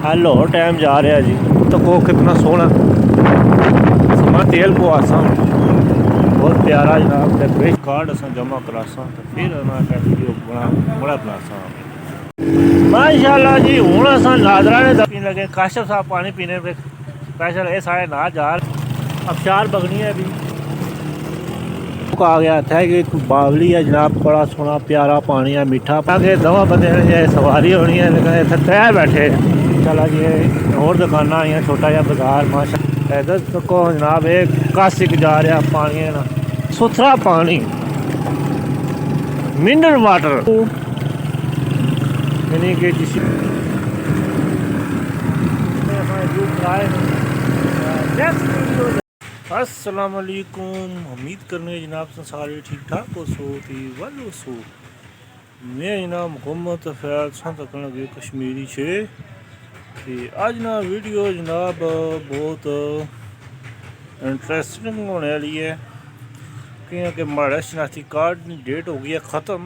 Hello time जा रहा जी। तो को कितना सोहना समा तेल पवासा बहुत प्यारा जनाब। क्रेडिट कार्ड अस जमा करासा तो फिर वीडियो बड़ा बनासा माशाल्लाह जी। हूँ अस नादरा ने पीने लगे काशफ साहब पानी पीने पे स्पेशल ये सारे ना जा अबशार बगनी है अभी आ गया था कि बावली है जनाब। बड़ा सोहना प्यारा पानी है मीठा के दवा बंदे ने सवारी होनी है लेकिन इतने तय बैठे चला जी। होर दुकाना आई छोटा जहा बाजार माशा इधर तको जनाब एक कासिक जा रहा पानी है ना सुथरा पानी मिनरल वाटर यानी कि अस्सलाम वालेकुम। उम्मीद करने जनाब से सारे ठीक ठाक हो सो थी वालो सो मैं जनाब मुहम्मद फैल तक लगे कश्मीरी छे कि अज ना वीडियो जनाब बहुत इंटरेस्टिंग होने वाली है क्योंकि हमारा शनाख्ती कार्ड की डेट हो गई है ख़त्म।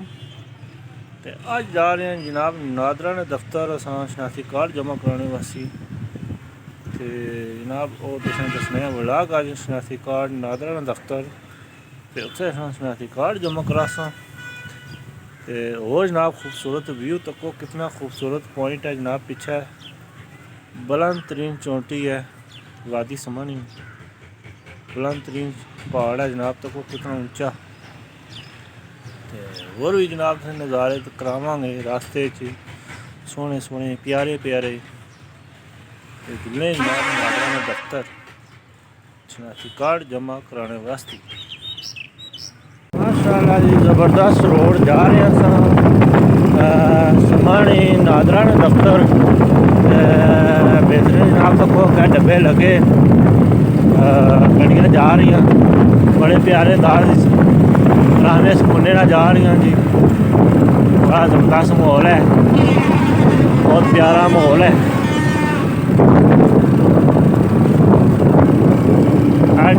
तो अज जा रहे हैं जनाब नादरा ने दफ्तर अस शनाख्ती कार्ड जमा कराने वास्ते तो जनाब वो दसने व्लॉग अज शनाख्ती कार्ड नादरा ने दफ्तर तो उत्थे शनाख्ती कार्ड जमा करासा तो और जनाब खूबसूरत व्यू तको कितना खूबसूरत पॉइंट है जनाब। पीछे बुलंद तरीन चोटी है वादी समानी बुलंद तरीन पहाड़ है जनाब तको कितना ऊंचा तो और भी जनाब से नज़ारे तो करावांगे रास्ते सोहने सोहने प्यारे प्यारे जिले जनाब नादरा ने दफ्तर शनाख्ती कार्ड जमा कराने वास्ते माशाल्लाह जी ज़बरदस्त रोड जा रहे समाने नादरा ने दफ्तर बेहतरीन जनाब तक क्या डब्बे लगे गड्डियाँ जा रही बड़े प्यारे दार पुराने सुकूने ना जा रही जी। बड़ा ज़बरदस्त माहौल है बहुत प्यारा माहौल है।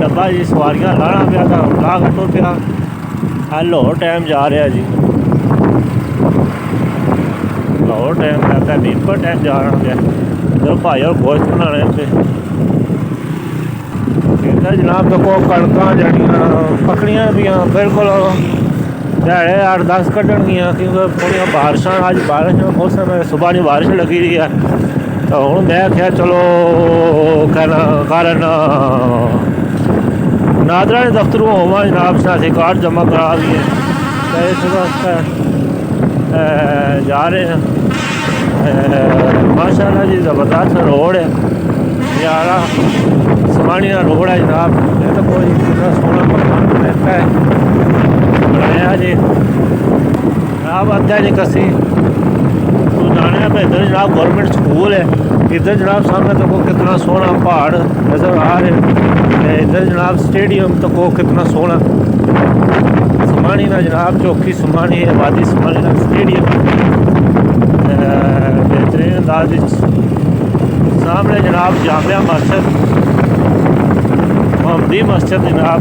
डब्बा जी सवारियां लाना पाया था ला कटो पाया लाहौर टाइम जा रहा जी। लाहौर टाइम जाता मीरपुर टाइम जा रहा है जो भाई और गोश्त बनाने पे इधर जनाब देखो कणक जड़ियाँ पकड़ियाँ भी बिल्कुल ध्याड़े 8-10 कटनगियाँ क्योंकि थोड़िया बारिशां अज बारिश का मौसम है सुबह की बारिश लगी रही है तो हूँ मैं क्या चलो कारण नादरा ने दफ्तरों होवा जनाब शनाख्ती कार्ड जमा करा दिए तो इस वास्ते जा रहे हैं। माशाल्लाह जी ज़बरदस्त रोड है प्यारा समानिया रोड है जनाब। ये तो कोई कितना सोहना मकान बनता है बनाया जी जनाब अद्धा जी कसी तो जाने पे इधर जनाब गवर्नमेंट स्कूल है। इधर जनाब सामने तो को कितना सोहना पहाड़ नज़र आ रहे इधर जनाब स्टेडियम तो को कितना सोहना समानी ना जनाब चौकी समानी है वादी समानी ना स्टेडियम बेहतरीन अंदाज सामने जनाब जामिया मस्जिद मोहम्मदी मस्जिद जनाब।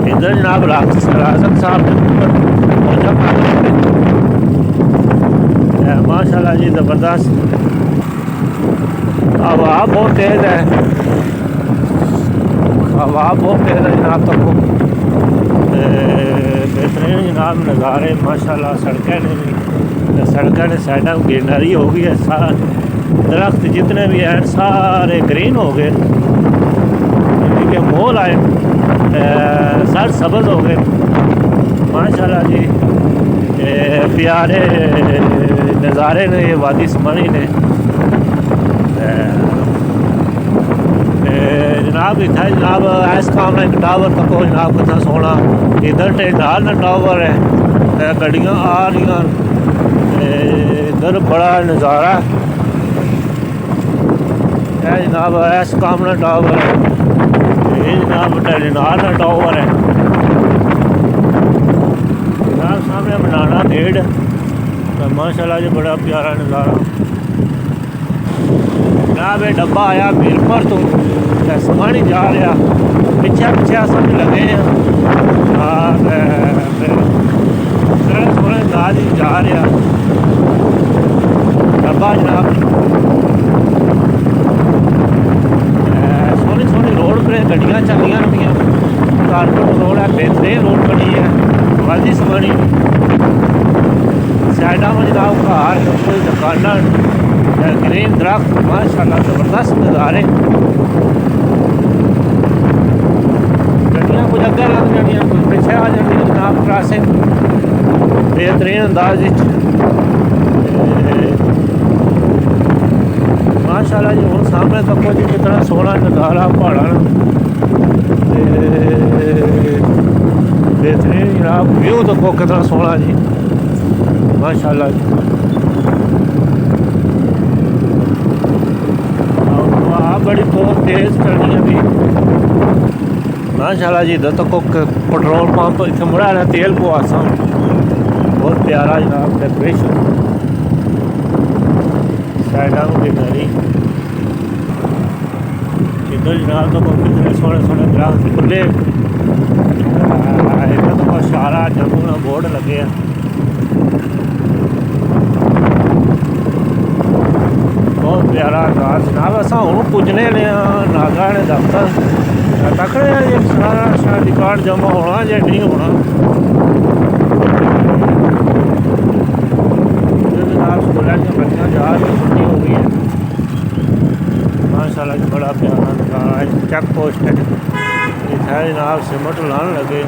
इधर जनाब राजन साहब माशाल्लाह जी ज़बरदस्त हवा बहुत तेज़ है हवा बहुत तेज़ है जनाब तक बेहतरीन जनाब नज़ारे माशाल्लाह। सड़कें ने साइडा ग्रीनरी हो गई है सारा दरख्त जितने भी हैं सारे ग्रीन हो गए यानी कि मोल आए सर सब्ज़ हो गए माशाल्लाह जी। प्यारे नज़ारे ने ये वादी समानी ने जनाब इतना जनाब ऐस काम एक टावर तक जनाब कितना सोहना इधर टेंडाल ना टावर है गड्डियाँ आ रही इधर बड़ा नज़ारा है जनाब ऐस काम ना टावर है ये जनाब टेंडाल ना टावर है जनाब सामने बनाना गेट तो माशाल्लाह जी बड़ा प्यारा नज़ारा जनाब ये डब्बा आया मीरपुर तो समानी जा रहा पिछे पिछे अस भी लगे हैं थोड़े दाद ही जा रहा लंबा जनाब। सोहनी सोहनी रोड पर गड्डियां चलदियां रहियां। कारपेट रोड है, बेहतरीन रोड बनी है, वादी बनी। साइडा में जनाब घर, कोई दुकाना, ग्रीन दरख्त, माशाल्लाह जबरदस्त नज़ारे। गड्डियां कुछ अगर लग जानियां, कुछ पीछे आ जानियां जनाब। क्रॉसिंग बेहतरीन अंदाज माशाल्लाह जी। हुण सामने तको जी कितना सोहना नज़ारा पहाड़ां बेहतरीन जनाब। व्यू तको कितना सोहना जी माशाल्लाह जी। हवा बड़ी बहुत तेज़ चलनी है भी माशाल्लाह जी। इधर तक पेट्रोल पंप इतने मुड़ा है, तेल पवासा बहुत प्यारा जनाब। डेकोरेशन साइडा में ग्रीनरी। इधर जनाब तो कितने सोहने सोहने दरख्त खुले। इधर तो इशारा जम्मू का बोर्ड लगे हैं। बहुत प्यारा अंदाज जनाब। अस हूँ पुजने नागरा ने दफ्तर तकड़े ये सारा रिकॉर्ड जमा होना या नहीं होना। जनाब स्कूलों की बच्चियाँ जा रही, छुट्टी हो गई है माशाल्लाह जी। बड़ा प्यारा नज़ारा है। चेक पोस्ट है इतना जनाब, सीमेंट लाने लगे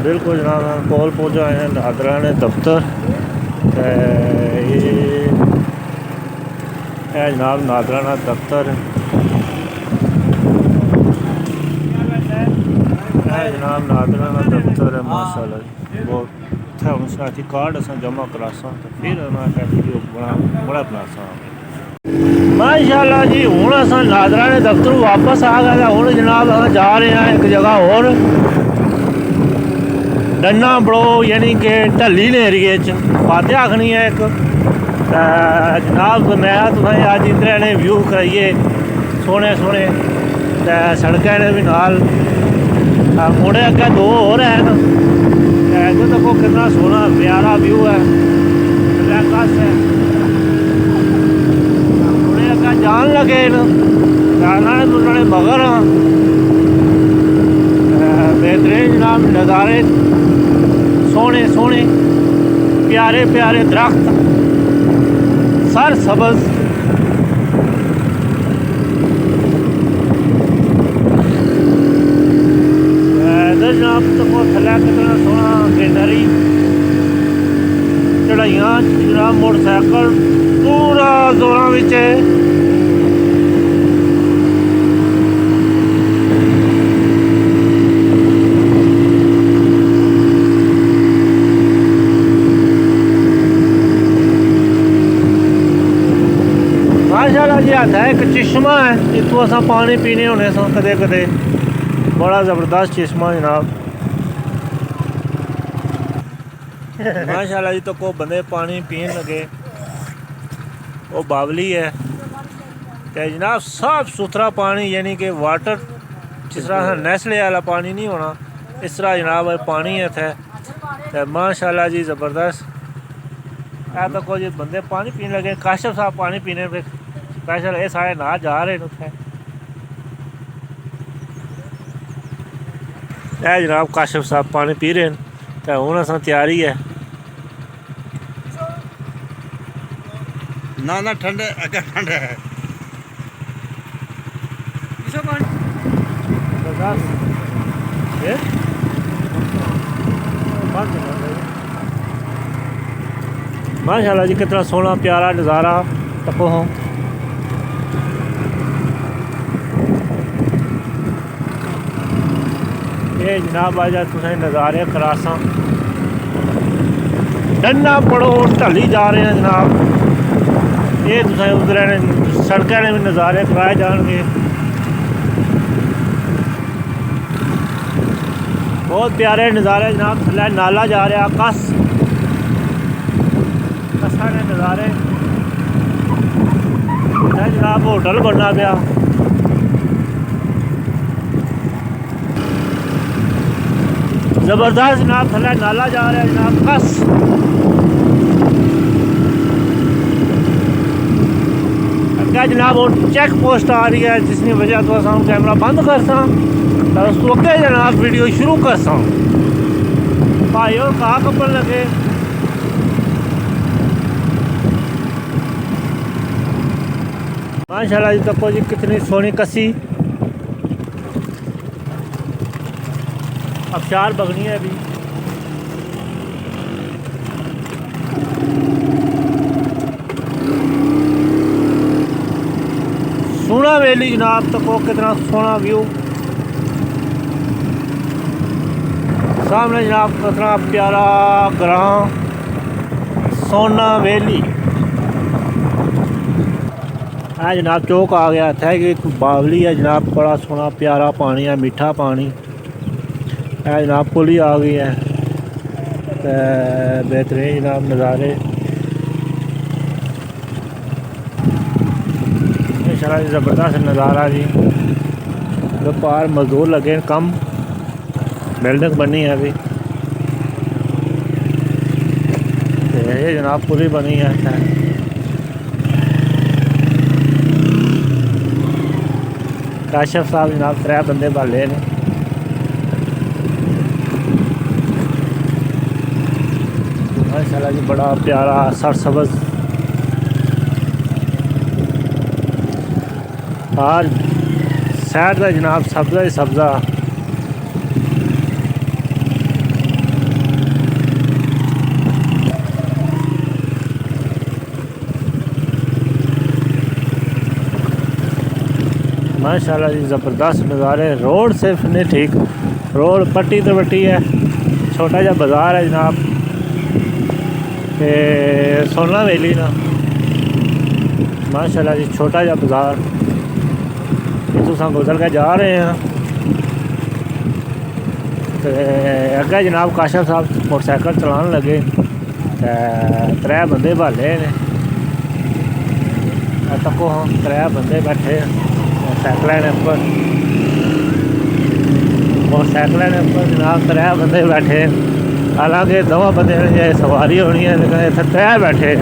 बिल्कुल जनाब। कोल पहुँचा है नागरा ने दफ्तर। ये जनाब नागरा ना दफ्तर जनाब। नागरा का दफ्तर है माशाल्लाह। बहुत हम साथी कार्ड अस जमा करासा तो फिर वीडियो बड़ा बनासा माशाल्लाह जी। हूँ अस नागरा ने दफ्तर वापस आ गए। हूँ जनाब अस जा रहे हैं एक जगह और, डन्ना बड़ो यानी कि ढली एरिए फाते आखनी है एक जनाब। मैं तुसें अज इधर ने व्यू कराइए सोहने सोहने। सड़कें ने भी नाल मुड़े अगे दो और हैं। इधर देखो कितना सोहना प्यारा व्यू है। कस है मुड़े अगे जान लगे जाना तुझे मगर बेहतरीन जनाब नज़ारे। सोहने सोहने प्यारे प्यारे दरख्त, सर सबज। जनाब तो थल्लै कितना सोहना ग्रीनरी, चढ़ाइयाँ जनाब, मोटरसाइकिल पूरा जोरां विच है। माशाल्लाह जी। आता है एक चश्मा है, इतों अस पानी पीने होने स कदे कदे। बड़ा ज़बरदस्त चश्मा जनाब माशाल्लाह जी। तो को बंदे पानी पीन लगे, वो बावली है तो जनाब साफ सुथरा पानी, यानी कि वाटर जिस तरह नैसले वाला पानी नहीं होना, इस तरह जनाब पानी है इत्थै माशाल्लाह जी ज़बरदस्त। है तो कुछ बंदे पानी पीने लगे। काशिफ साहब पानी पीने पे स्पेशल ये सारे ना जा रहे हैं उत्थे। है जनाब काशिफ साहब पानी पी रहे हैं तो हूँ अस तैयारी है। ना ना ठंडे अगर ठंडे है माशाल्लाह जी। कितना सोहना प्यारा नज़ारा तको हो। ये जनाब आज तुसें नज़ारे करासा। डन्ना पड़ो ढली जा रहे हैं जनाब। ये तुसें उधर सड़कें ने भी नज़ारे कराए जाएंगे। बहुत प्यारे नज़ारे जनाब। थल्लै नाला जा रहा कस ने नज़ारे जनाब। होटल बनना पाया ज़बरदस्त जनाब। थल्लै नाला जा रहा है जनाब कस। अगर जनाब वो चेक पोस्ट आ रही है जिसकी वजह तो अस कैमरा बंद करसा तो उस तो अगे जनाब वीडियो शुरू करसा भाई और कहा कपड़ लगे माशाल्लाह जी। तको जी कितनी सोहनी कसी अबशार बगनी है अभी। सोना वैली जनाब तको कितना सोना व्यू सामने जनाब कितना प्यारा ग्राम सोना वैली है जनाब। चौक आ गया था कि एक बावली है जनाब, बड़ा सोना प्यारा पानी है, मीठा पानी है जनाब। पुली आ गई है बेहतरीन जनाब नज़ारे इंशाल्लाह ज़बरदस्त नज़ारा जी। व्यापार मजदूर लगे कम बिल्डिंग बनी है अभी ये जनाब पुली बनी है। काशफ साहब जनाब 3 बंदे बाले ने माशाल्लाह जी। बड़ा प्यारा सरसब्ज़ और साइड का जनाब सब्ज़ा ही सब्ज़ा माशाल्लाह जी। ज़बरदस्त नज़ारे। रोड सिर्फ नहीं ठीक, रोड पट्टी तो पट्टी है, छोटा जा बाज़ार है जनाब सोना वैली ना माशाल्लाह जी। छोटा जा बाज़ार तुम गुजर के जा रहे हैं तो अगे जनाब काशफ साहब मोटरसाइकिल चलाने लगे 3 बंदे भाले ने तको हम 3 बंदे बैठे मोटरसाइकिल ऊपर जनाब 3 बंदे बैठे। हालांकि 2 बंदे ने सवारी होनी है लेकिन इतने 3 बैठे।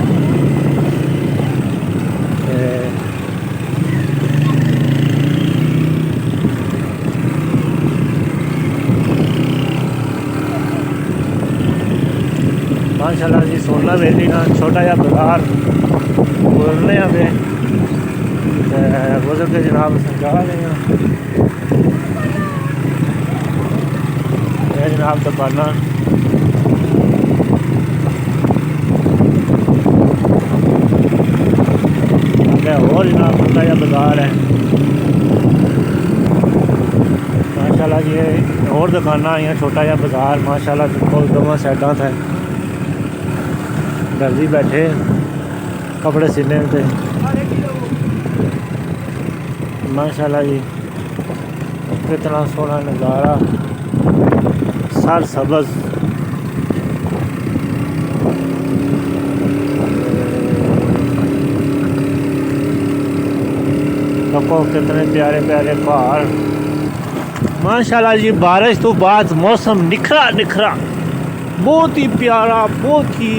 माशाल्लाह जी। सोना वैली ना छोटा जा बाजार बोलने हमें गुजर के जनाब जा रहे हैं जनाब दुकाना और जनाब छोटा जा बाजार है माशाल्लाह जी। और दुकाना आई हैं छोटा जा बाजार माशाल्लाह। दोनों साइडों थे दर्जी बैठे कपड़े सीने पे माशाल्लाह जी। कितना सोना नज़ारा सर सब्ज़ देखो कितने प्यारे प्यारे पहाड़ माशाल्लाह जी। बारिश तो बाद मौसम निखरा निखरा बहुत ही प्यारा बहुत ही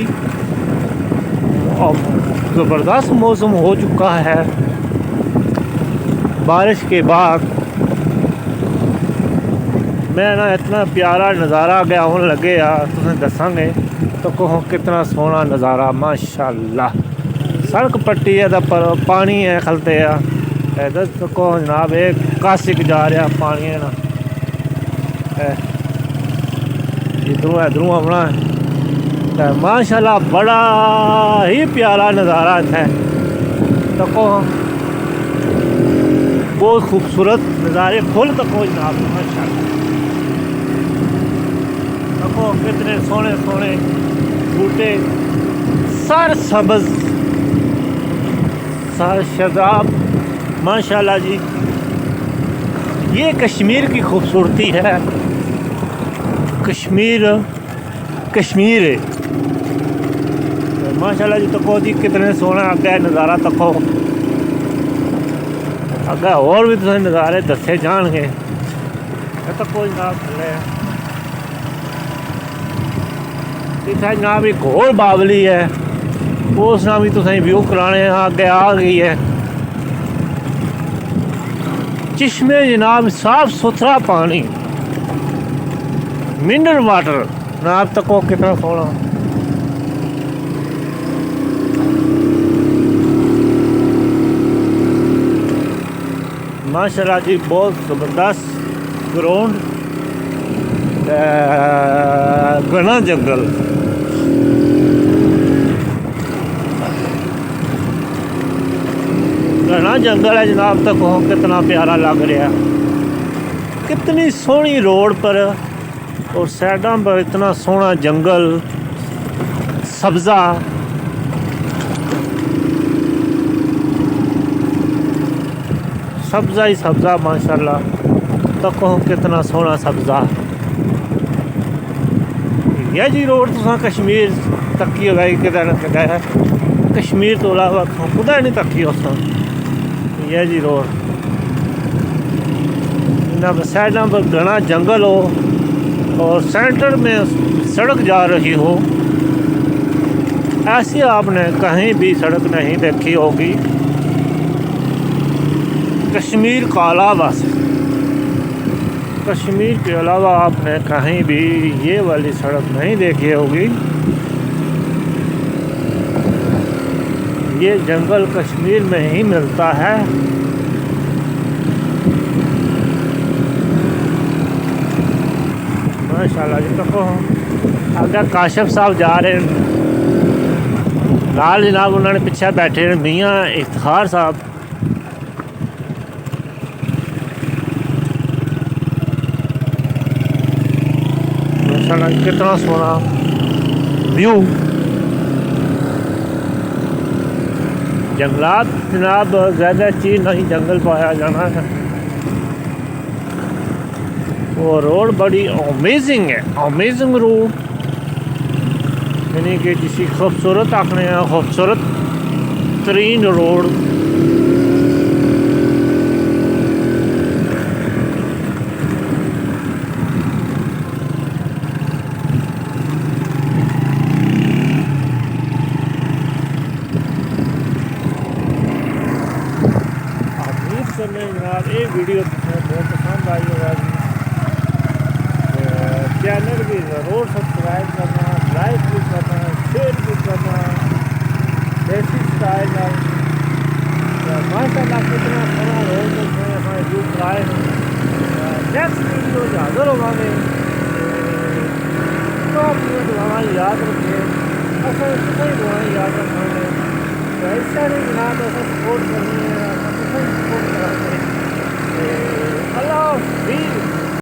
ज़बरदस्त मौसम हो चुका है बारिश के बाद। मैं ना इतना प्यारा नज़ारा गया होने लगे यार तुसें दसांगे तो कहो कितना सोहना नज़ारा माशाल्लाह। सड़क पट्टी है तो पर पानी है खलते इधर तो कहो जनाब एक कासिक जा रहा पानी है ना इधरों इधरों अपना माशाल्लाह। बड़ा ही प्यारा नज़ारा है तको बहुत खूबसूरत नज़ारे फुल तको जनाब माशाल्लाह। तको कितने सोने सोने बूटे सर सब्ज़ सर शदाब माशाल्लाह जी। ये कश्मीर की खूबसूरती है। कश्मीर कश्मीर है माशाल्लाह जी। तको जी कितने सोना अगे नज़ारा तको अगे और भी तुझे नज़ारे दसे जाएंगे तको जनाब थले इतना जनाब एक और बावली है उस नाम भी तुसें व्यू कराने अगे आ गई है चिश्मे जनाब साफ सुथरा पानी, मिनरल वाटर जनाब। तको कितना सोना, माशाल्लाह जी, बहुत ज़बरदस्त ग्राउंड, घना जंगल। घना जंगल है जनाब। तक कितना प्यारा लग रहा, कितनी सोहनी रोड पर और साइडों पर इतना सोहना जंगल, सब्ज़ा। सब्ज़ा ही सब्ज़ा माशाल्लाह। तको कितना सोहना सब्ज़ा। यह जी रोड तुसा कश्मीर तक्की होगी किधर न किधर, कश्मीर तो अलावा कुदै नहीं तक्की उस। यह जी रोड इन साइडों पर घना जंगल हो और सेंटर में सड़क जा रही हो, ऐसी आपने कहीं भी सड़क नहीं देखी होगी कश्मीर का अलावा से। कश्मीर के अलावा आपने कहीं भी ये वाली सड़क नहीं देखी होगी। ये जंगल कश्मीर में ही मिलता है। माशाल्लाह जी। तको आगे काशिफ साहब जा रहे हैं, लाल जनाब उन्होंने पीछे बैठे मियाँ इफ्तार साहब। माशाल्लाह कितना सोना व्यू। जंगलात जनाब ज़्यादा चीज़ नहीं, जंगल पाया जाना है। वो रोड बड़ी अमेजिंग है, अमेजिंग रोड, यानी कि जिसे खूबसूरत आखने हैं, खूबसूरत तरीन रोड। जनाब ये वीडियो बहुत पसंद आई होगा जी। चैनल भी ज़रूर सब्सक्राइब करना, लाइक भी करना, शेयर भी करना। देसी स्टाइल है माशाल्लाह। कितना सोना रोड में हमारे ग्रुप आए हैं। नेक्स्ट वीडियो हाजिर होवांगे। तो अपनी दुआएं याद रखें, असल सही दुआएं याद रखेंगे। तो ऐसा नहीं जनाब ऐसा सपोर्ट करनी है।